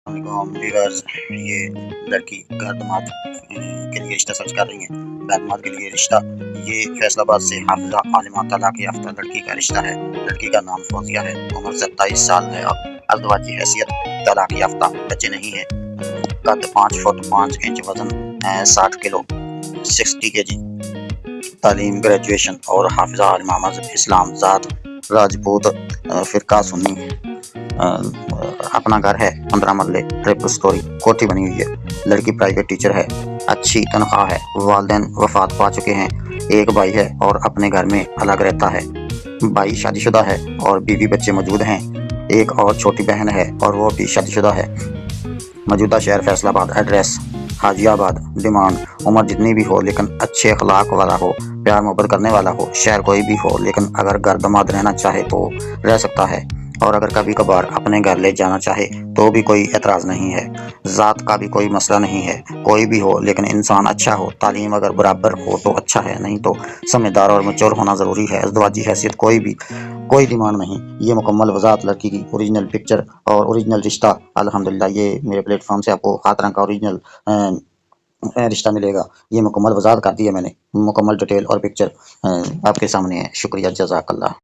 علیکم ویورز، یہ لڑکی گردمات کے لیے رشتہ سرچ کر رہی ہیں۔ گردمات کے لیے رشتہ، یہ فیصل آباد سے حافظہ عالمہ طلاق یافتہ لڑکی کا رشتہ ہے۔ لڑکی کا نام فوزیہ ہے، عمر 27 سال ہے، ازدواجی حیثیت، طلاق یافتہ، بچے نہیں ہیں، قد 5 فٹ 5 انچ، وزن 60 کلو 60 kg، تعلیم گریجویشن، اور حافظہ عالمہ، مذہب اسلام، ذات راجپوت، فرقہ سنی، اپنا گھر ہے 15 مرلے، ٹرپل سٹوری، کوٹھی بنی ہوئی ہے۔ لڑکی پرائیویٹ ٹیچر ہے، اچھی تنخواہ ہے، والدین وفات پا چکے ہیں، ایک بھائی ہے اور اپنے گھر میں الگ رہتا ہے۔ بھائی شادی شدہ ہے اور بیوی بچے موجود ہیں، ایک اور چھوٹی بہن ہے اور وہ بھی شادی شدہ ہے۔ موجودہ شہر فیصل آباد، ایڈریس حاجی آباد، ڈیمانڈ عمر جتنی بھی ہو لیکن اچھے اخلاق والا ہو، پیار محبت کرنے والا ہو، شہر کوئی بھی ہو لیکن اگر گھر داماد رہنا چاہے تو رہ سکتا ہے، اور اگر کبھی کبھار اپنے گھر لے جانا چاہے تو بھی کوئی اعتراض نہیں ہے۔ ذات کا بھی کوئی مسئلہ نہیں ہے، کوئی بھی ہو لیکن انسان اچھا ہو، تعلیم اگر برابر ہو تو اچھا ہے، نہیں تو سمجھدار اور میچور ہونا ضروری ہے۔ ازدواجی حیثیت کوئی ڈیمانڈ نہیں۔ یہ مکمل وضاحت لڑکی کی اوریجنل پکچر اور اوریجنل رشتہ، الحمدللہ یہ میرے پلیٹ فارم سے آپ کو ہر طرح کا اوریجنل رشتہ ملے گا۔ یہ مکمل وضاحت کر دی ہے میں نے، مکمل ڈیٹیل اور پکچر آپ کے سامنے ہے۔ شکریہ، جزاک اللہ۔